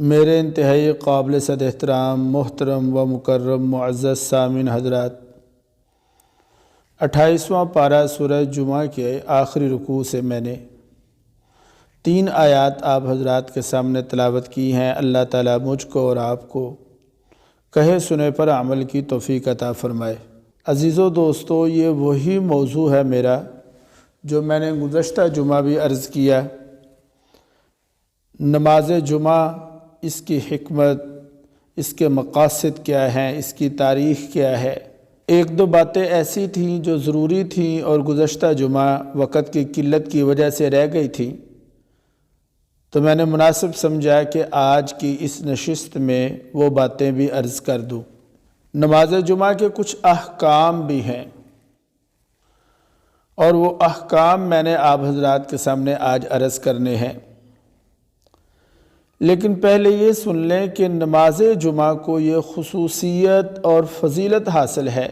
میرے انتہائی قابل صد احترام محترم و مکرم معزز سامعین حضرات، 28واں پارہ سورہ جمعہ کے آخری رکوع سے میں نے 3 آیات آپ حضرات کے سامنے تلاوت کی ہیں۔ اللہ تعالیٰ مجھ کو اور آپ کو کہے سنے پر عمل کی توفیق عطا فرمائے۔ عزیزو دوستو، یہ وہی موضوع ہے میرا جو میں نے گزشتہ جمعہ بھی عرض کیا۔ نماز جمعہ، اس کی حکمت، اس کے مقاصد کیا ہیں، اس کی تاریخ کیا ہے۔ 1-2 باتیں ایسی تھیں جو ضروری تھیں اور گزشتہ جمعہ وقت کی قلت کی وجہ سے رہ گئی تھیں، تو میں نے مناسب سمجھا کہ آج کی اس نشست میں وہ باتیں بھی عرض کر دوں۔ نماز جمعہ کے کچھ احکام بھی ہیں، اور وہ احکام میں نے آپ حضرات کے سامنے آج عرض کرنے ہیں۔ لیکن پہلے یہ سن لیں کہ نماز جمعہ کو یہ خصوصیت اور فضیلت حاصل ہے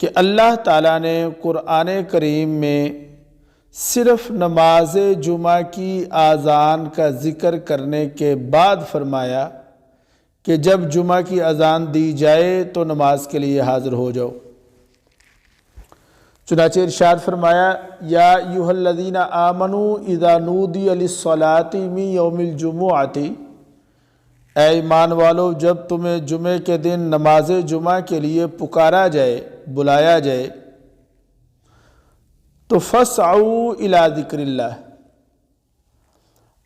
کہ اللہ تعالیٰ نے قرآن کریم میں صرف نماز جمعہ کی اذان کا ذکر کرنے کے بعد فرمایا کہ جب جمعہ کی اذان دی جائے تو نماز کے لیے حاضر ہو جاؤ۔ چنانچہ ارشاد فرمایا، یا ایھا الذین آمنوا اذا نودی للصلاۃ من یوم الجمعۃ، اے ایمان والو، جب تمہیں جمعے کے دن نماز جمعہ کے لیے پکارا جائے، بلایا جائے، تو فاسعوا الی ذکر اللہ،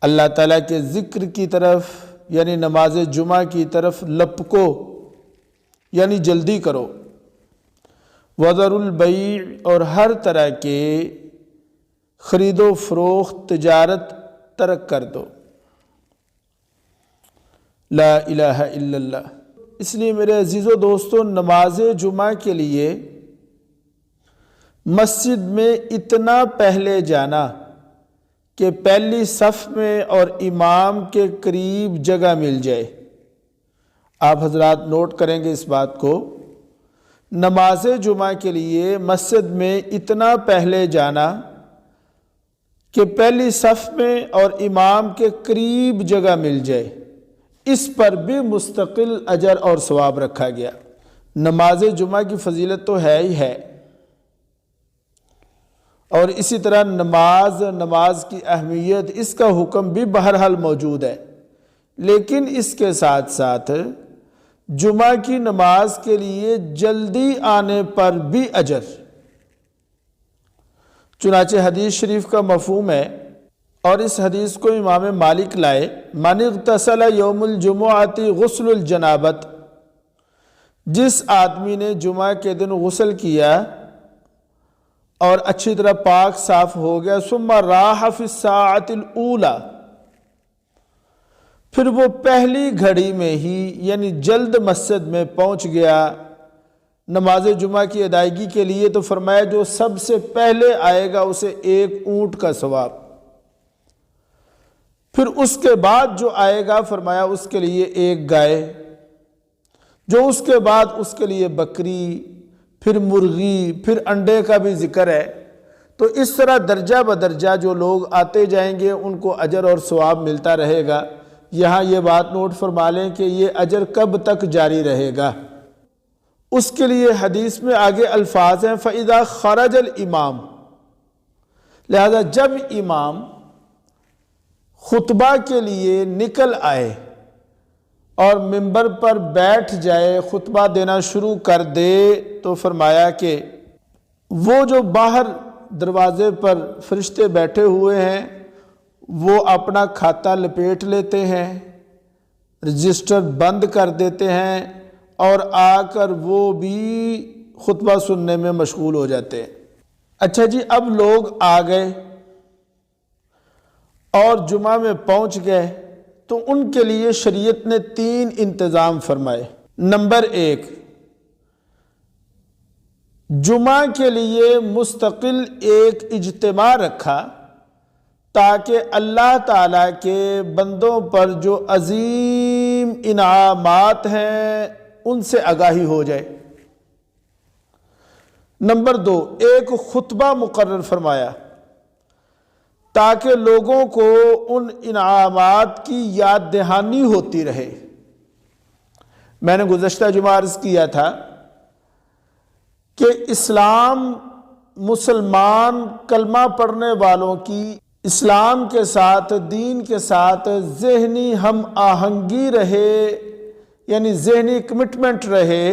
اللہ تعالیٰ کے ذکر کی طرف یعنی نماز جمعہ کی طرف لپکو، یعنی جلدی کرو۔ وذروا البیع، اور ہر طرح کے خرید و فروخت تجارت ترک کر دو۔ لا الہ الا اللہ۔ اس لیے میرے عزیز و دوستو، نماز جمعہ کے لیے مسجد میں اتنا پہلے جانا کہ پہلی صف میں اور امام کے قریب جگہ مل جائے۔ آپ حضرات نوٹ کریں گے اس بات کو، نماز جمعہ کے لیے مسجد میں اتنا پہلے جانا کہ پہلی صف میں اور امام کے قریب جگہ مل جائے، اس پر بھی مستقل اجر اور ثواب رکھا گیا۔ نماز جمعہ کی فضیلت تو ہے ہی ہے، اور اسی طرح نماز کی اہمیت، اس کا حکم بھی بہرحال موجود ہے، لیکن اس کے ساتھ ساتھ جمعہ کی نماز کے لیے جلدی آنے پر بھی اجر۔ چنانچہ حدیث شریف کا مفہوم ہے، اور اس حدیث کو امام مالک لائے، من اغتسل یوم الجمعۃ غسل الجنابت، جس آدمی نے جمعہ کے دن غسل کیا اور اچھی طرح پاک صاف ہو گیا، ثم راح فی الساعۃ الاولی، پھر وہ پہلی گھڑی میں ہی یعنی جلد مسجد میں پہنچ گیا نماز جمعہ کی ادائیگی کے لیے، تو فرمایا جو سب سے پہلے آئے گا اسے 1 اونٹ کا ثواب، پھر اس کے بعد جو آئے گا فرمایا اس کے لیے 1 گائے، جو اس کے بعد اس کے لیے بکری، پھر مرغی، پھر انڈے کا بھی ذکر ہے۔ تو اس طرح درجہ بدرجہ جو لوگ آتے جائیں گے ان کو اجر اور ثواب ملتا رہے گا۔ یہاں یہ بات نوٹ فرما لیں کہ یہ اجر کب تک جاری رہے گا، اس کے لیے حدیث میں آگے الفاظ ہیں، فَإِذَا خَرَجَ الْإِمَامُ، لہذا جب امام خطبہ کے لیے نکل آئے اور منبر پر بیٹھ جائے، خطبہ دینا شروع کر دے، تو فرمایا کہ وہ جو باہر دروازے پر فرشتے بیٹھے ہوئے ہیں وہ اپنا کھاتا لپیٹ لیتے ہیں، رجسٹر بند کر دیتے ہیں، اور آ کر وہ بھی خطبہ سننے میں مشغول ہو جاتے ہیں۔ اچھا جی، اب لوگ آ گئے اور جمعہ میں پہنچ گئے، تو ان کے لیے شریعت نے 3 انتظام فرمائے۔ نمبر 1، جمعہ کے لیے مستقل ایک اجتماع رکھا تاکہ اللہ تعالیٰ کے بندوں پر جو عظیم انعامات ہیں ان سے آگاہی ہو جائے۔ نمبر 2، ایک خطبہ مقرر فرمایا تاکہ لوگوں کو ان انعامات کی یاد دہانی ہوتی رہے۔ میں نے گزشتہ جمعہ عرض کیا تھا کہ اسلام مسلمان کلمہ پڑھنے والوں کی اسلام کے ساتھ، دین کے ساتھ ذہنی ہم آہنگی رہے، یعنی ذہنی کمٹمنٹ رہے،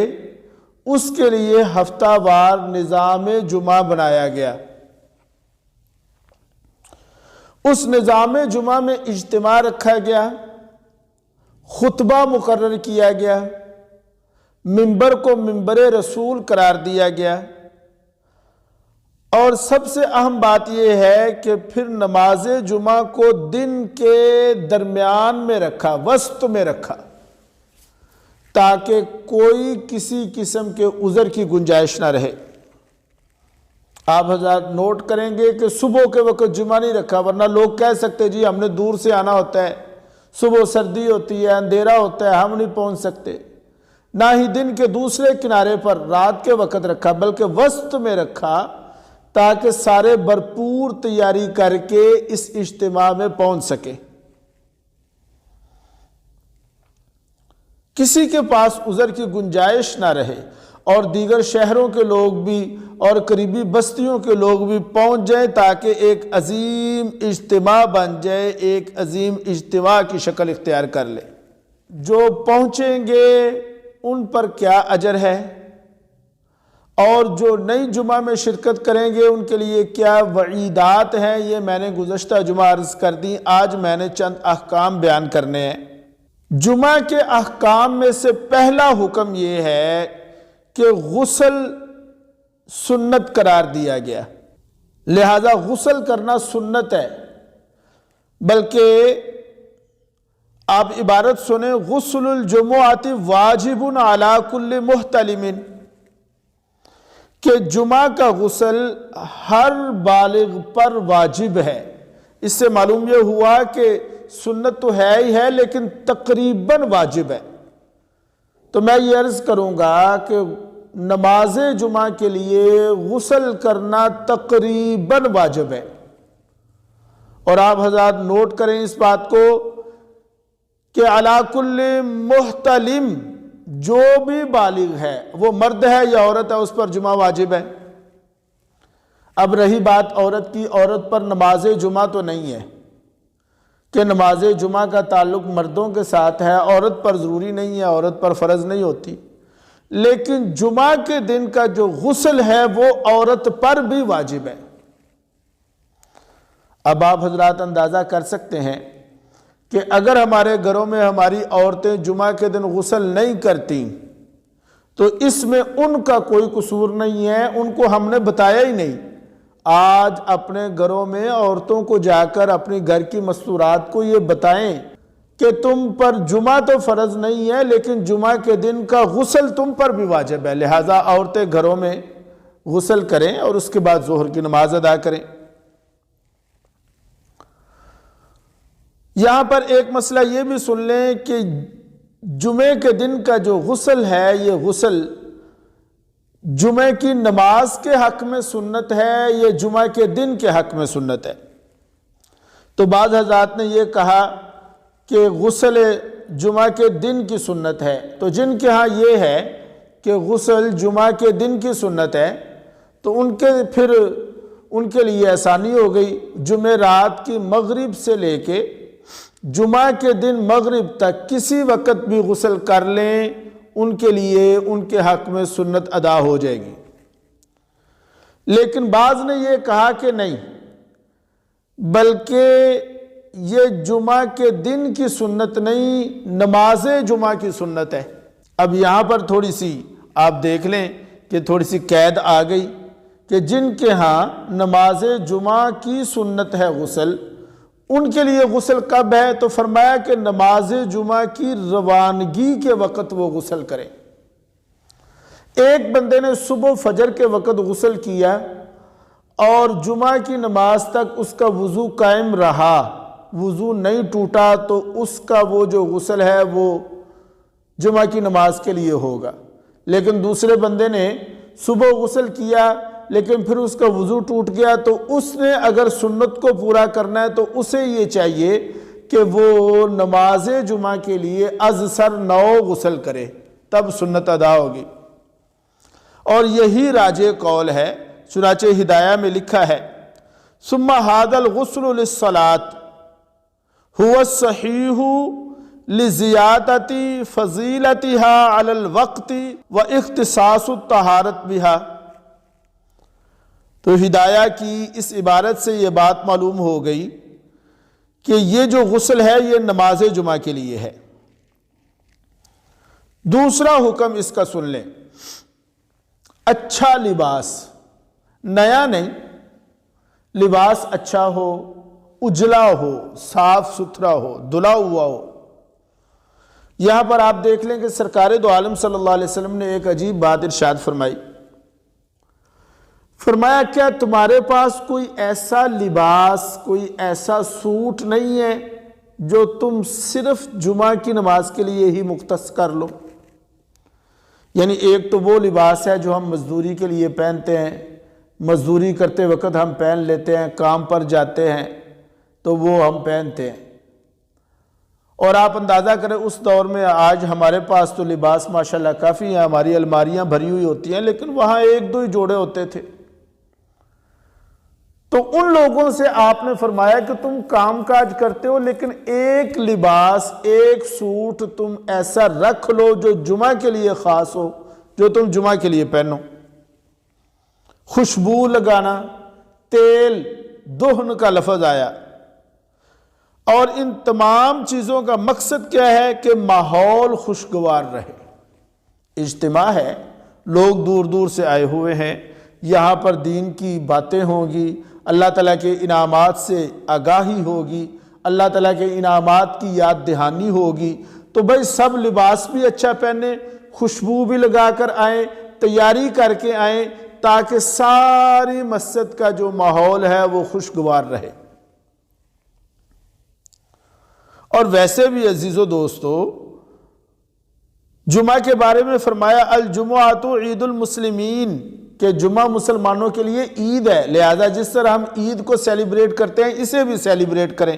اس کے لیے ہفتہ وار نظام جمعہ بنایا گیا۔ اس نظام جمعہ میں اجتماع رکھا گیا، خطبہ مقرر کیا گیا، منبر کو منبر رسول قرار دیا گیا، اور سب سے اہم بات یہ ہے کہ پھر نماز جمعہ کو دن کے درمیان میں رکھا، وسط میں رکھا، تاکہ کوئی کسی قسم کے عذر کی گنجائش نہ رہے۔ آپ حضرات نوٹ کریں گے کہ صبح کے وقت جمعہ نہیں رکھا، ورنہ لوگ کہہ سکتے جی ہم نے دور سے آنا ہوتا ہے، صبح سردی ہوتی ہے، اندھیرا ہوتا ہے، ہم نہیں پہنچ سکتے۔ نہ ہی دن کے دوسرے کنارے پر رات کے وقت رکھا، بلکہ وسط میں رکھا، تاکہ سارے بھرپور تیاری کر کے اس اجتماع میں پہنچ سکے۔ کسی کے پاس عذر کی گنجائش نہ رہے، اور دیگر شہروں کے لوگ بھی اور قریبی بستیوں کے لوگ بھی پہنچ جائیں، تاکہ ایک عظیم اجتماع بن جائے، ایک عظیم اجتماع کی شکل اختیار کر لے۔ جو پہنچیں گے ان پر کیا اجر ہے، اور جو نئی جمعہ میں شرکت کریں گے ان کے لیے کیا وعیدات ہیں، یہ میں نے گزشتہ جمعہ عرض کر دی۔ آج میں نے چند احکام بیان کرنے ہیں۔ جمعہ کے احکام میں سے پہلا حکم یہ ہے کہ غسل سنت قرار دیا گیا، لہذا غسل کرنا سنت ہے۔ بلکہ آپ عبارت سنیں، غسل الجمعۃ واجب علی کل محتلم، کہ جمعہ کا غسل ہر بالغ پر واجب ہے۔ اس سے معلوم یہ ہوا کہ سنت تو ہے ہی ہے، لیکن تقریباً واجب ہے۔ تو میں یہ عرض کروں گا کہ نماز جمعہ کے لیے غسل کرنا تقریباً واجب ہے، اور آپ حضرات نوٹ کریں اس بات کو کہ علی کل محتلم، جو بھی بالغ ہے، وہ مرد ہے یا عورت ہے، اس پر جمعہ واجب ہے۔ اب رہی بات عورت کی، عورت پر نماز جمعہ تو نہیں ہے کہ نماز جمعہ کا تعلق مردوں کے ساتھ ہے، عورت پر ضروری نہیں ہے، عورت پر فرض نہیں ہوتی، لیکن جمعہ کے دن کا جو غسل ہے وہ عورت پر بھی واجب ہے۔ اب آپ حضرات اندازہ کر سکتے ہیں کہ اگر ہمارے گھروں میں ہماری عورتیں جمعہ کے دن غسل نہیں کرتی تو اس میں ان کا کوئی قصور نہیں ہے، ان کو ہم نے بتایا ہی نہیں۔ آج اپنے گھروں میں عورتوں کو جا کر اپنی گھر کی مستورات کو یہ بتائیں کہ تم پر جمعہ تو فرض نہیں ہے، لیکن جمعہ کے دن کا غسل تم پر بھی واجب ہے، لہٰذا عورتیں گھروں میں غسل کریں اور اس کے بعد ظہر کی نماز ادا کریں۔ یہاں پر ایک مسئلہ یہ بھی سن لیں کہ جمعے کے دن کا جو غسل ہے، یہ غسل جمعے کی نماز کے حق میں سنت ہے یا جمعہ کے دن کے حق میں سنت ہے؟ تو بعض حضرات نے یہ کہا کہ غسل جمعہ کے دن کی سنت ہے، تو جن کے ہاں یہ ہے کہ غسل جمعہ کے دن کی سنت ہے تو ان کے لیے آسانی ہو گئی، جمعہ رات کی مغرب سے لے کے جمعہ کے دن مغرب تک کسی وقت بھی غسل کر لیں، ان کے لیے ان کے حق میں سنت ادا ہو جائے گی۔ لیکن بعض نے یہ کہا کہ نہیں، بلکہ یہ جمعہ کے دن کی سنت نہیں، نماز جمعہ کی سنت ہے۔ اب یہاں پر تھوڑی سی آپ دیکھ لیں کہ تھوڑی سی قید آ گئی کہ جن کے ہاں نماز جمعہ کی سنت ہے غسل، ان کے لیے غسل کب ہے؟ تو فرمایا کہ نماز جمعہ کی روانگی کے وقت وہ غسل کریں۔ ایک بندے نے صبح فجر کے وقت غسل کیا اور جمعہ کی نماز تک اس کا وضو قائم رہا، وضو نہیں ٹوٹا، تو اس کا وہ جو غسل ہے وہ جمعہ کی نماز کے لیے ہوگا۔ لیکن دوسرے بندے نے صبح غسل کیا، لیکن پھر اس کا وضو ٹوٹ گیا، تو اس نے اگر سنت کو پورا کرنا ہے تو اسے یہ چاہیے کہ وہ نماز جمعہ کے لیے از سر 9 غسل کرے، تب سنت ادا ہوگی۔ اور یہی راجح قول ہے، چنانچہ ہدایہ میں لکھا ہے ثم هذا الغسل للصلاة هو الصحیح لزیادت فضیلتها علی الوقت واختصاص الطہارت بها۔ تو ہدایہ کی اس عبارت سے یہ بات معلوم ہو گئی کہ یہ جو غسل ہے یہ نماز جمعہ کے لیے ہے۔ دوسرا حکم اس کا سن لیں، اچھا لباس، نیا نہیں، لباس اچھا ہو، اجلا ہو، صاف ستھرا ہو، دھلا ہوا ہو۔ یہاں پر آپ دیکھ لیں کہ سرکار دو عالم صلی اللہ علیہ وسلم نے ایک عجیب بات ارشاد فرمائی، فرمایا کیا تمہارے پاس کوئی ایسا لباس، کوئی ایسا سوٹ نہیں ہے جو تم صرف جمعہ کی نماز کے لیے ہی مختص کر لو؟ یعنی ایک تو وہ لباس ہے جو ہم مزدوری کے لیے پہنتے ہیں، مزدوری کرتے وقت ہم پہن لیتے ہیں، کام پر جاتے ہیں تو وہ ہم پہنتے ہیں۔ اور آپ اندازہ کریں اس دور میں، آج ہمارے پاس تو لباس ماشاءاللہ کافی ہیں، ہماری الماریاں بھری ہوئی ہوتی ہیں، لیکن وہاں 1-2 ہی جوڑے ہوتے تھے۔ تو ان لوگوں سے آپ نے فرمایا کہ تم کام کاج کرتے ہو لیکن ایک لباس، ایک سوٹ تم ایسا رکھ لو جو جمعہ کے لیے خاص ہو، جو تم جمعہ کے لیے پہنو۔ خوشبو لگانا، تیل، دہن کا لفظ آیا، اور ان تمام چیزوں کا مقصد کیا ہے کہ ماحول خوشگوار رہے۔ اجتماع ہے، لوگ دور دور سے آئے ہوئے ہیں، یہاں پر دین کی باتیں ہوں گی، اللہ تعالیٰ کے انعامات سے آگاہی ہوگی، اللہ تعالیٰ کے انعامات کی یاد دہانی ہوگی، تو بھائی سب لباس بھی اچھا پہنے، خوشبو بھی لگا کر آئیں، تیاری کر کے آئیں، تاکہ ساری مسجد کا جو ماحول ہے وہ خوشگوار رہے۔ اور ویسے بھی عزیز و دوستو، جمعہ کے بارے میں فرمایا الجمعۃ عید المسلمین، کہ جمعہ مسلمانوں کے لیے عید ہے، لہذا جس طرح ہم عید کو سیلیبریٹ کرتے ہیں اسے بھی سیلیبریٹ کریں۔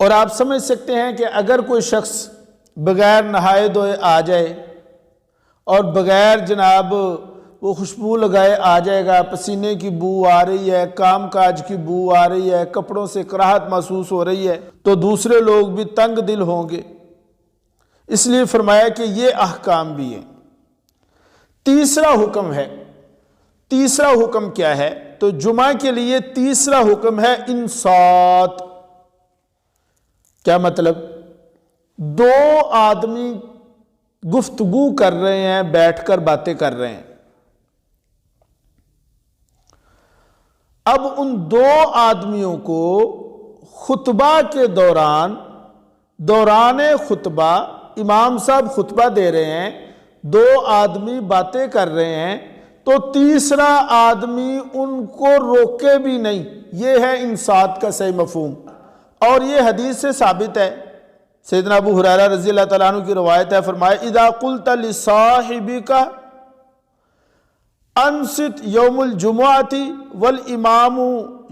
اور آپ سمجھ سکتے ہیں کہ اگر کوئی شخص بغیر نہائے دھوئے آ جائے اور بغیر جناب وہ خوشبو لگائے آ جائے گا، پسینے کی بو آ رہی ہے، کام کاج کی بو آ رہی ہے، کپڑوں سے کراہت محسوس ہو رہی ہے، تو دوسرے لوگ بھی تنگ دل ہوں گے، اس لیے فرمایا کہ یہ احکام بھی ہیں۔ تیسرا حکم ہے، تیسرا حکم کیا ہے؟ تو جمعہ کے لیے تیسرا حکم ہے انصات۔ کیا مطلب؟ 2 آدمی گفتگو کر رہے ہیں، بیٹھ کر باتیں کر رہے ہیں، اب ان 2 آدمیوں کو خطبہ کے دوران خطبہ امام صاحب خطبہ دے رہے ہیں، 2 آدمی باتیں کر رہے ہیں، تو تیسرا آدمی ان کو روکے بھی نہیں۔ یہ ہے انصات کا صحیح مفہوم، اور یہ حدیث سے ثابت ہے۔ سیدنا ابو ہریرہ رضی اللہ تعالیٰ عنہ کی روایت ہے، فرمایا اذا قلت لصاحبک انصت یوم الجمعۃ والامام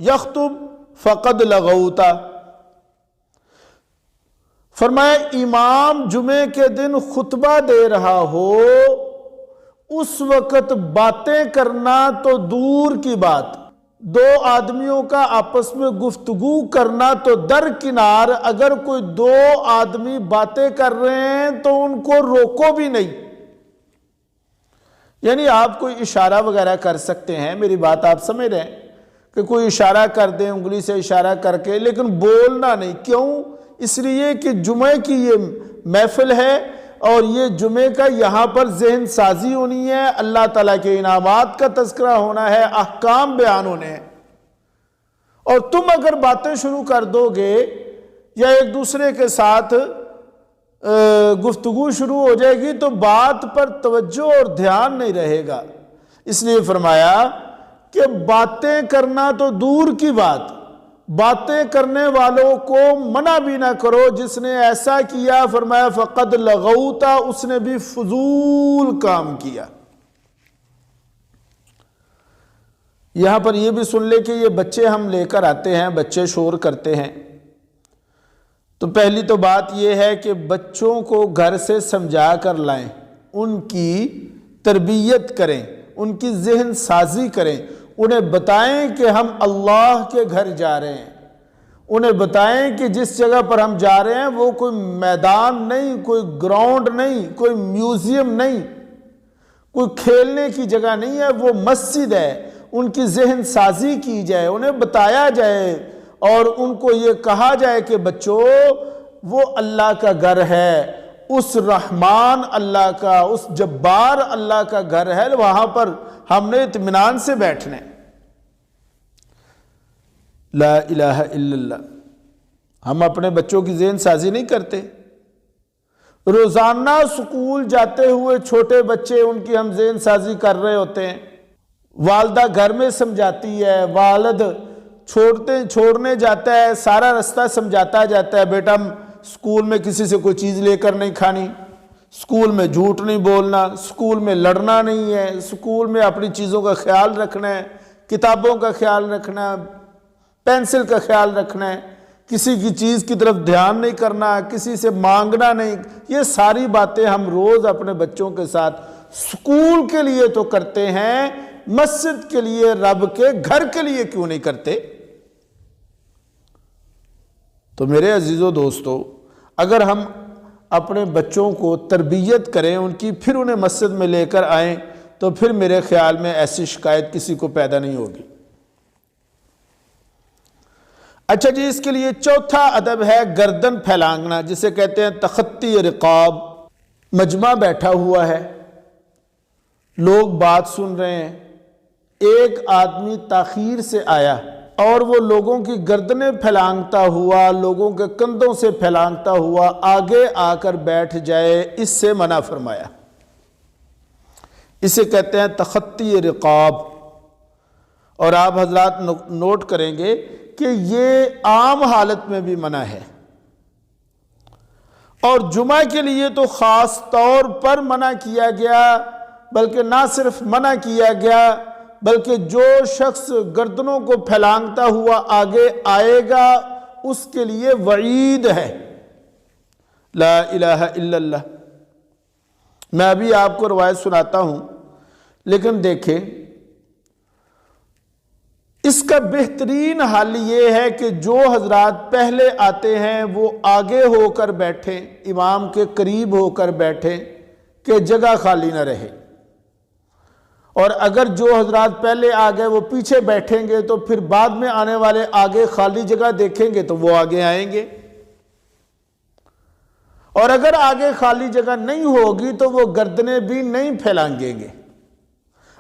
یخطب فقد لغوت، فرمایا امام جمعے کے دن خطبہ دے رہا ہو، اس وقت باتیں کرنا تو دور کی بات، 2 آدمیوں کا آپس میں گفتگو کرنا تو درکنار، اگر کوئی 2 آدمی باتیں کر رہے ہیں تو ان کو روکو بھی نہیں۔ یعنی آپ کوئی اشارہ وغیرہ کر سکتے ہیں، میری بات آپ سمجھ رہے ہیں کہ کوئی اشارہ کر دیں، انگلی سے اشارہ کر کے، لیکن بولنا نہیں۔ کیوں؟ اس لیے کہ جمعے کی یہ محفل ہے، اور یہ جمعے کا یہاں پر ذہن سازی ہونی ہے، اللہ تعالیٰ کے انعامات کا تذکرہ ہونا ہے، احکام بیان ہونے ہیں، اور تم اگر باتیں شروع کر دو گے یا ایک دوسرے کے ساتھ گفتگو شروع ہو جائے گی تو بات پر توجہ اور دھیان نہیں رہے گا۔ اس لیے فرمایا کہ باتیں کرنا تو دور کی بات، باتیں کرنے والوں کو منع بھی نہ کرو۔ جس نے ایسا کیا فرمایا فقد لغوتا، اس نے بھی فضول کام کیا۔ یہاں پر یہ بھی سن لے کہ یہ بچے ہم لے کر آتے ہیں، بچے شور کرتے ہیں، تو پہلی تو بات یہ ہے کہ بچوں کو گھر سے سمجھا کر لائیں، ان کی تربیت کریں، ان کی ذہن سازی کریں، انہیں بتائیں کہ ہم اللہ کے گھر جا رہے ہیں، انہیں بتائیں کہ جس جگہ پر ہم جا رہے ہیں وہ کوئی میدان نہیں، کوئی گراؤنڈ نہیں، کوئی میوزیم نہیں، کوئی کھیلنے کی جگہ نہیں ہے، وہ مسجد ہے۔ ان کی ذہن سازی کی جائے، انہیں بتایا جائے اور ان کو یہ کہا جائے کہ بچوں وہ اللہ کا گھر ہے، اس رحمان اللہ کا، اس جبار اللہ کا گھر ہے، وہاں پر ہم نے اطمینان سے بیٹھنا ہے۔ لا الہ الا اللہ۔ ہم اپنے بچوں کی ذہن سازی نہیں کرتے۔ روزانہ سکول جاتے ہوئے چھوٹے بچے، ان کی ہم ذہن سازی کر رہے ہوتے ہیں، والدہ گھر میں سمجھاتی ہے، والد چھوڑنے جاتا ہے، سارا رستہ سمجھاتا جاتا ہے، بیٹا سکول میں کسی سے کوئی چیز لے کر نہیں کھانی، سکول میں جھوٹ نہیں بولنا، سکول میں لڑنا نہیں ہے، سکول میں اپنی چیزوں کا خیال رکھنا ہے، کتابوں کا خیال رکھنا ہے، پینسل کا خیال رکھنا ہے، کسی کی چیز کی طرف دھیان نہیں کرنا، کسی سے مانگنا نہیں۔ یہ ساری باتیں ہم روز اپنے بچوں کے ساتھ سکول کے لیے تو کرتے ہیں، مسجد کے لیے، رب کے گھر کے لیے کیوں نہیں کرتے؟ تو میرے عزیزو دوستو، اگر ہم اپنے بچوں کو تربیت کریں ان کی، پھر انہیں مسجد میں لے کر آئیں، تو پھر میرے خیال میں ایسی شکایت کسی کو پیدا نہیں ہوگی۔ اچھا جی، اس کے لیے چوتھا ادب ہے گردن پھیلانگنا، جسے کہتے ہیں تخطی رقاب۔ مجمع بیٹھا ہوا ہے، لوگ بات سن رہے ہیں، ایک آدمی تاخیر سے آیا اور وہ لوگوں کی گردنیں پھیلانگتا ہوا، لوگوں کے کندھوں سے پھیلانگتا ہوا آگے آ کر بیٹھ جائے، اس سے منع فرمایا۔ اسے کہتے ہیں تخطی رقاب۔ اور آپ حضرات نوٹ کریں گے کہ یہ عام حالت میں بھی منع ہے، اور جمعہ کے لیے تو خاص طور پر منع کیا گیا، بلکہ نہ صرف منع کیا گیا بلکہ جو شخص گردنوں کو پھیلانگتا ہوا آگے آئے گا اس کے لیے وعید ہے۔ لا الہ الا اللہ۔ میں ابھی آپ کو روایت سناتا ہوں، لیکن دیکھیں اس کا بہترین حل یہ ہے کہ جو حضرات پہلے آتے ہیں وہ آگے ہو کر بیٹھیں، امام کے قریب ہو کر بیٹھیں کہ جگہ خالی نہ رہے، اور اگر جو حضرات پہلے آ گئے وہ پیچھے بیٹھیں گے تو پھر بعد میں آنے والے آگے خالی جگہ دیکھیں گے تو وہ آگے آئیں گے، اور اگر آگے خالی جگہ نہیں ہوگی تو وہ گردنیں بھی نہیں پھیلانگیں گے۔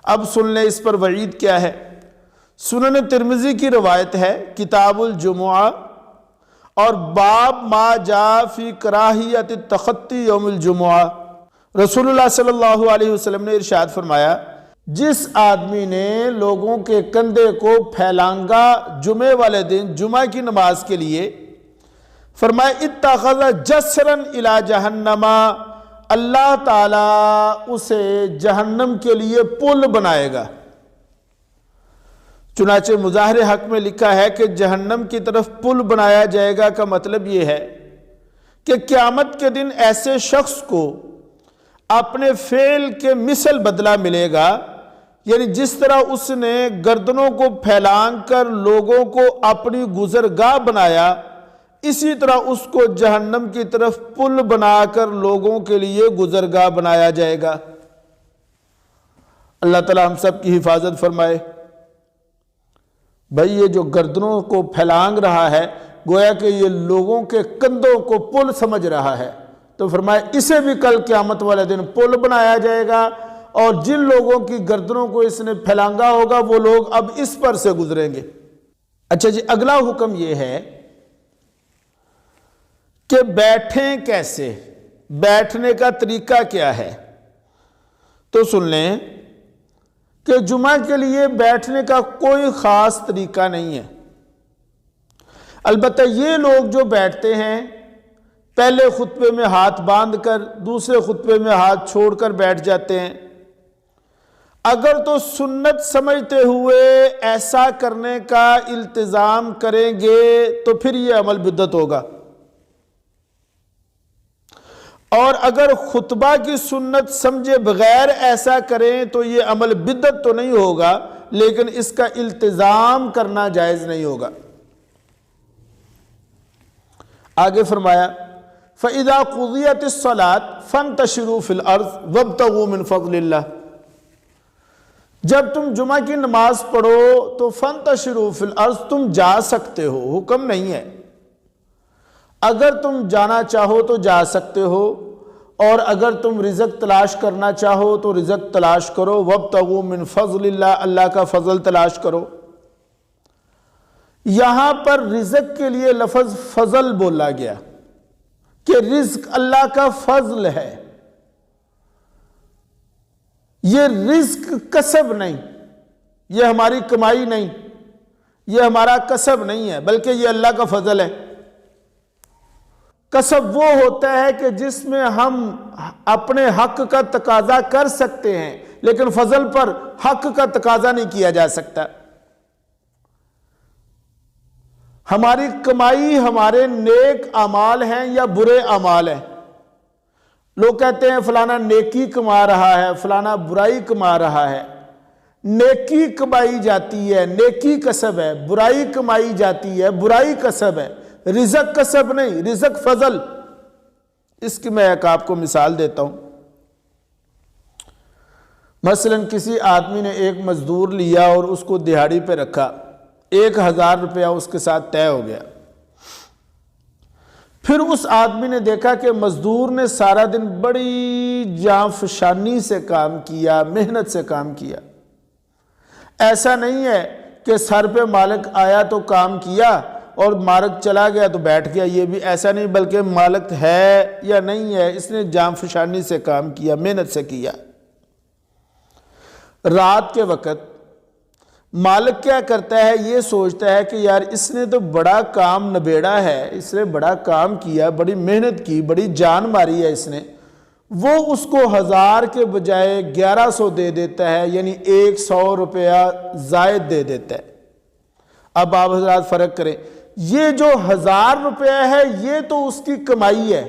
اب سن لیں اس پر وعید کیا ہے۔ سنن ترمذی کی روایت ہے، کتاب الجمعہ اور باب ما جاء فی کراہیت التخطی یوم الجمعہ۔ رسول اللہ صلی اللہ علیہ وسلم نے ارشاد فرمایا، جس آدمی نے لوگوں کے کندھے کو پھیلانگا جمعے والے دن جمعہ کی نماز کے لیے، فرمایا اتخذ جسرن الی جہنم، اللہ تعالیٰ اسے جہنم کے لیے پل بنائے گا۔ چنانچہ مظاہر حق میں لکھا ہے کہ جہنم کی طرف پل بنایا جائے گا کا مطلب یہ ہے کہ قیامت کے دن ایسے شخص کو اپنے فعل کے مثل بدلہ ملے گا، یعنی جس طرح اس نے گردنوں کو پھیلانگ کر لوگوں کو اپنی گزرگاہ بنایا، اسی طرح اس کو جہنم کی طرف پل بنا کر لوگوں کے لیے گزرگاہ بنایا جائے گا۔ اللہ تعالی ہم سب کی حفاظت فرمائے۔ بھائی یہ جو گردنوں کو پھیلانگ رہا ہے گویا کہ یہ لوگوں کے کندھوں کو پل سمجھ رہا ہے، تو فرمایا اسے بھی کل قیامت والے دن پل بنایا جائے گا، اور جن لوگوں کی گردنوں کو اس نے پھیلانگا ہوگا وہ لوگ اب اس پر سے گزریں گے۔ اچھا جی، اگلا حکم یہ ہے کہ بیٹھیں کیسے، بیٹھنے کا طریقہ کیا ہے۔ تو سن لیں کہ جمعہ کے لیے بیٹھنے کا کوئی خاص طریقہ نہیں ہے، البتہ یہ لوگ جو بیٹھتے ہیں پہلے خطبے میں ہاتھ باندھ کر دوسرے خطبے میں ہاتھ چھوڑ کر بیٹھ جاتے ہیں، اگر تو سنت سمجھتے ہوئے ایسا کرنے کا التزام کریں گے تو پھر یہ عمل بدعت ہوگا، اور اگر خطبہ کی سنت سمجھے بغیر ایسا کریں تو یہ عمل بدعت تو نہیں ہوگا، لیکن اس کا التزام کرنا جائز نہیں ہوگا۔ آگے فرمایا فَإِذَا قُضِيَتِ الصَّلَاةُ فَانْتَشِرُوا فِي الْأَرْضِ وَابْتَغُوا مِنْ فَضْلِ اللَّهِ، جب تم جمعہ کی نماز پڑھو تو فَانْتَشِرُوا فِي الْأَرْضِ، تم جا سکتے ہو، حکم نہیں ہے، اگر تم جانا چاہو تو جا سکتے ہو، اور اگر تم رزق تلاش کرنا چاہو تو رزق تلاش کرو، وَابْتَغُوا مِنْ فَضْلِ اللَّهِ، اللہ کا فضل تلاش کرو۔ یہاں پر رزق کے لیے لفظ فضل بولا گیا کہ رزق اللہ کا فضل ہے، یہ رزق کسب نہیں، یہ ہماری کمائی نہیں، یہ ہمارا کسب نہیں ہے، بلکہ یہ اللہ کا فضل ہے۔ کسب وہ ہوتا ہے کہ جس میں ہم اپنے حق کا تقاضا کر سکتے ہیں، لیکن فضل پر حق کا تقاضا نہیں کیا جا سکتا۔ ہماری کمائی ہمارے نیک اعمال ہیں یا برے اعمال ہیں۔ لوگ کہتے ہیں فلانا نیکی کما رہا ہے، فلانا برائی کما رہا ہے۔ نیکی کمائی جاتی ہے، نیکی کسب ہے، برائی کمائی جاتی ہے، برائی کسب ہے، رزق کسب نہیں، رزق فضل۔ اس کی میں ایک آپ کو مثال دیتا ہوں۔ مثلا کسی آدمی نے ایک مزدور لیا اور اس کو دہاڑی پہ رکھا، 1000 روپیہ اس کے ساتھ طے ہو گیا۔ پھر اس آدمی نے دیکھا کہ مزدور نے سارا دن بڑی جانفشانی سے کام کیا، محنت سے کام کیا۔ ایسا نہیں ہے کہ سر پہ مالک آیا تو کام کیا اور مالک چلا گیا تو بیٹھ گیا، یہ بھی ایسا نہیں، بلکہ مالک ہے یا نہیں ہے، اس نے جانفشانی سے کام کیا، محنت سے کیا۔ رات کے وقت مالک کیا کرتا ہے، یہ سوچتا ہے کہ یار اس نے تو بڑا کام نبیڑا ہے، اس نے بڑا کام کیا، بڑی محنت کی، بڑی جان ماری ہے اس نے، وہ اس کو 1000 کے بجائے 1100 دے دیتا ہے، یعنی 100 روپیہ زائد دے دیتا ہے۔ اب آپ حضرات فرق کریں، یہ جو 1000 روپیہ ہے یہ تو اس کی کمائی ہے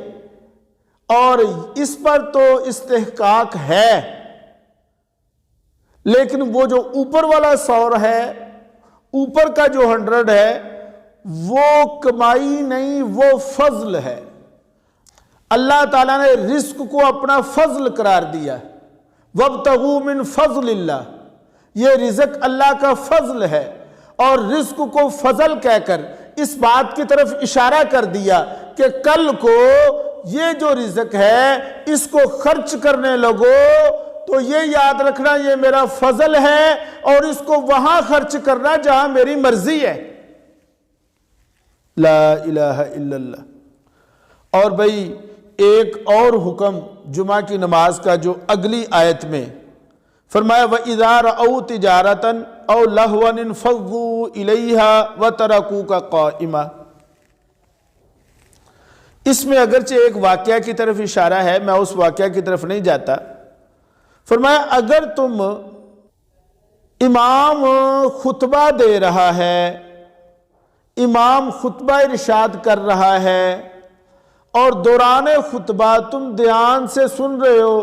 اور اس پر تو استحقاق ہے، لیکن وہ جو اوپر والا 100 ہے، اوپر کا جو 100 ہے، وہ کمائی نہیں، وہ فضل ہے۔ اللہ تعالیٰ نے رزق کو اپنا فضل قرار دیا، وَابْتَغُوا مِنْ فَضْلِ اللَّهِ، یہ رزق اللہ کا فضل ہے، اور رزق کو فضل کہہ کر اس بات کی طرف اشارہ کر دیا کہ کل کو یہ جو رزق ہے اس کو خرچ کرنے لگو تو یہ یاد رکھنا یہ میرا فضل ہے، اور اس کو وہاں خرچ کرنا جہاں میری مرضی ہے۔ لا الہ الا اللہ۔ اور بھئی ایک اور حکم جمعہ کی نماز کا جو اگلی آیت میں فرمایا وَإِذَا رَأَوْا تِجَارَةً أَوْ لَهْوًا انفَضُّوا إِلَيْهَا وَتَرَكُوكَ قَائِمًا، اس میں اگرچہ ایک واقعہ کی طرف اشارہ ہے، میں اس واقعہ کی طرف نہیں جاتا۔ فرمایا اگر تم امام خطبہ دے رہا ہے، امام خطبہ ارشاد کر رہا ہے، اور دوران خطبہ تم دھیان سے سن رہے ہو،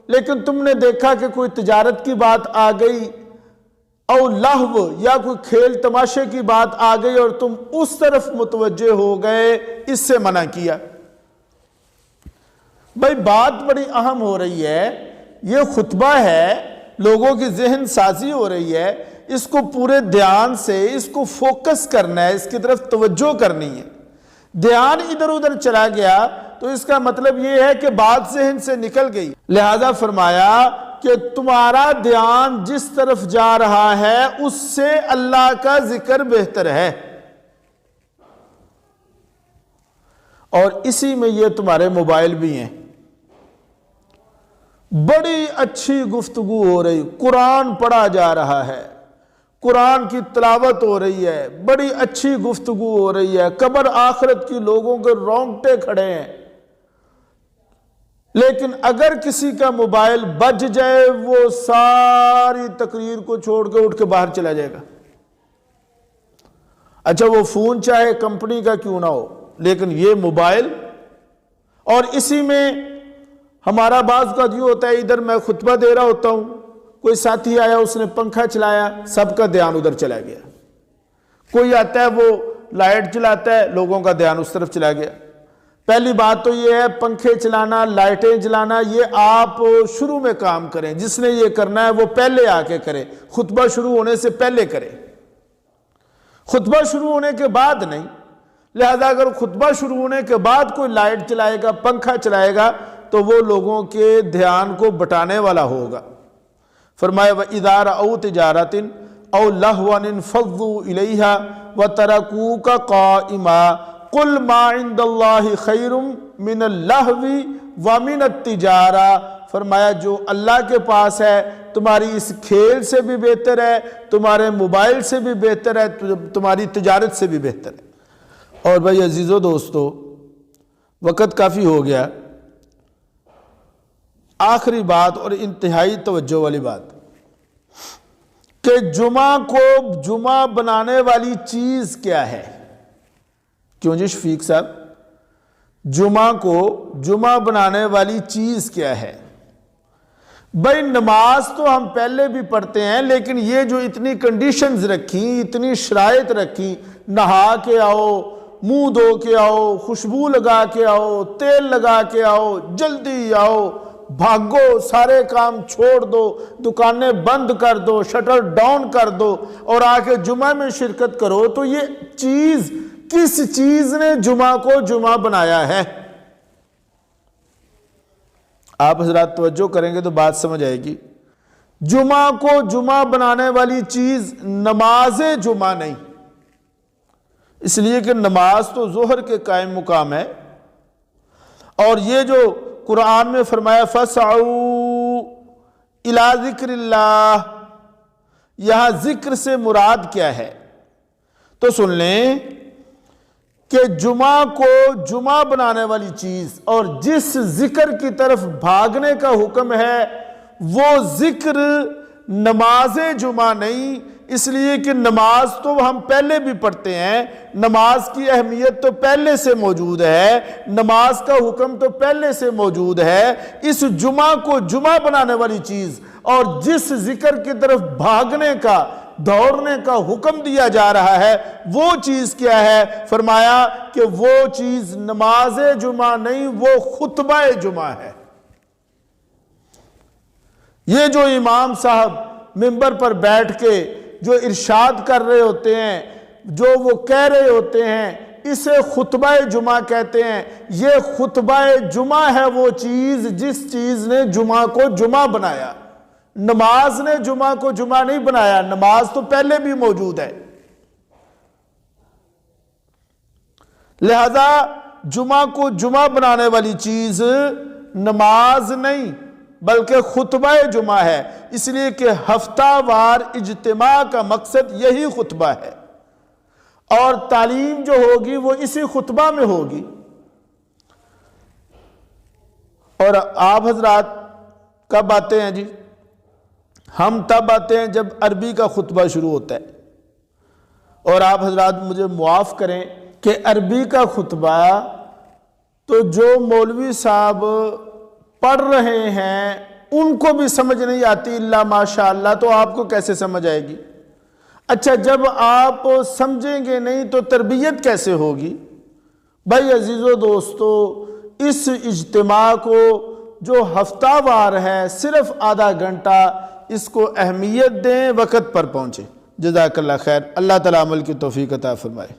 لیکن تم نے دیکھا کہ کوئی تجارت کی بات آ گئی، او لہو یا کوئی کھیل تماشے کی بات آ گئی اور تم اس طرف متوجہ ہو گئے، اس سے منع کیا۔ بھائی بات بڑی اہم ہو رہی ہے، یہ خطبہ ہے، لوگوں کی ذہن سازی ہو رہی ہے، اس کو پورے دھیان سے اس کو فوکس کرنا ہے، اس کی طرف توجہ کرنی ہے۔ دھیان ادھر ادھر چلا گیا تو اس کا مطلب یہ ہے کہ بات ذہن سے نکل گئی، لہذا فرمایا کہ تمہارا دھیان جس طرف جا رہا ہے اس سے اللہ کا ذکر بہتر ہے، اور اسی میں یہ تمہارے موبائل بھی ہیں۔ بڑی اچھی گفتگو ہو رہی، قرآن پڑھا جا رہا ہے، قرآن کی تلاوت ہو رہی ہے، بڑی اچھی گفتگو ہو رہی ہے، قبر آخرت کی لوگوں کے رونگٹے کھڑے ہیں، لیکن اگر کسی کا موبائل بج جائے وہ ساری تقریر کو چھوڑ کے اٹھ کے باہر چلا جائے گا. اچھا وہ فون چاہے کمپنی کا کیوں نہ ہو، لیکن یہ موبائل. اور اسی میں ہمارا بعض کا یہ ہوتا ہے، ادھر میں خطبہ دے رہا ہوتا ہوں، کوئی ساتھی آیا اس نے پنکھا چلایا، سب کا دھیان ادھر چلا گیا. کوئی آتا ہے وہ لائٹ چلاتا ہے، لوگوں کا دھیان اس طرف چلا گیا. پہلی بات تو یہ ہے پنکھے چلانا، لائٹیں جلانا، یہ آپ شروع میں کام کریں. جس نے یہ کرنا ہے وہ پہلے آ کے کرے، خطبہ شروع ہونے سے پہلے کرے، خطبہ شروع ہونے کے بعد نہیں. لہذا اگر خطبہ شروع ہونے کے بعد کوئی لائٹ چلائے گا، پنکھا چلائے گا، تو وہ لوگوں کے دھیان کو بٹانے والا ہوگا. فرمایا وَإِذَا رَأَوْا تِجَارَةً أَوْ لَهْوًا انفَضُّوا إِلَيْهَا وَتَرَكُوكَ قَائِمًا قُلْ مَا عِندَ اللَّهِ خَيْرٌ مِّنَ اللَّهْوِ وَمِنَ التِّجَارَةِ. فرمایا جو اللہ کے پاس ہے تمہاری اس کھیل سے بھی بہتر ہے، تمہارے موبائل سے بھی بہتر ہے، تمہاری تجارت سے بھی بہتر ہے. اور بھائی عزیزو دوستو، وقت کافی ہو گیا. آخری بات اور انتہائی توجہ والی بات کہ جمعہ کو جمعہ بنانے والی چیز کیا ہے؟ کیوں جی شفیق صاحب، جمعہ کو جمعہ بنانے والی چیز کیا ہے؟ بھائی نماز تو ہم پہلے بھی پڑھتے ہیں، لیکن یہ جو اتنی کنڈیشنز رکھی، اتنی شرائط رکھی، نہا کے آؤ، منہ دھو کے آؤ، خوشبو لگا کے آؤ، تیل لگا کے آؤ، جلدی آؤ، بھاگو، سارے کام چھوڑ دو، دکانیں بند کر دو، شٹر ڈاؤن کر دو اور آ کے جمعہ میں شرکت کرو. تو یہ چیز کس چیز نے جمعہ کو جمعہ بنایا ہے؟ آپ حضرات توجہ کریں گے تو بات سمجھ آئے گی. جمعہ کو جمعہ بنانے والی چیز نماز جمعہ نہیں، اس لیے کہ نماز تو ظہر کے قائم مقام ہے. اور یہ جو قرآن میں فرمایا فَسْعَوْا إِلَىٰ ذِكْرِ اللَّهِ، یہاں ذکر سے مراد کیا ہے؟ تو سن لیں کہ جمعہ کو جمعہ بنانے والی چیز اور جس ذکر کی طرف بھاگنے کا حکم ہے وہ ذکر نماز جمعہ نہیں. اس لیے کہ نماز تو ہم پہلے بھی پڑھتے ہیں، نماز کی اہمیت تو پہلے سے موجود ہے، نماز کا حکم تو پہلے سے موجود ہے. اس جمعہ کو جمعہ بنانے والی چیز اور جس ذکر کی طرف بھاگنے کا، دوڑنے کا حکم دیا جا رہا ہے وہ چیز کیا ہے؟ فرمایا کہ وہ چیز نماز جمعہ نہیں، وہ خطبہ جمعہ ہے. یہ جو امام صاحب منبر پر بیٹھ کے جو ارشاد کر رہے ہوتے ہیں، جو وہ کہہ رہے ہوتے ہیں، اسے خطبہ جمعہ کہتے ہیں. یہ خطبہ جمعہ ہے وہ چیز جس چیز نے جمعہ کو جمعہ بنایا. نماز نے جمعہ کو جمعہ نہیں بنایا، نماز تو پہلے بھی موجود ہے. لہذا جمعہ کو جمعہ بنانے والی چیز نماز نہیں بلکہ خطبہ جمعہ ہے. اس لیے کہ ہفتہ وار اجتماع کا مقصد یہی خطبہ ہے، اور تعلیم جو ہوگی وہ اسی خطبہ میں ہوگی. اور آپ حضرات کب آتے ہیں جی؟ ہم تب آتے ہیں جب عربی کا خطبہ شروع ہوتا ہے. اور آپ حضرات مجھے معاف کریں کہ عربی کا خطبہ تو جو مولوی صاحب پڑھ رہے ہیں ان کو بھی سمجھ نہیں آتی الا ماشاءاللہ، تو آپ کو کیسے سمجھ آئے گی؟ اچھا جب آپ سمجھیں گے نہیں تو تربیت کیسے ہوگی؟ بھائی عزیزو دوستو، اس اجتماع کو جو ہفتہ وار ہے صرف آدھا گھنٹہ، اس کو اہمیت دیں، وقت پر پہنچے. جزاک اللہ خیر. اللہ تعالیٰ عمل کی توفیق عطا فرمائے.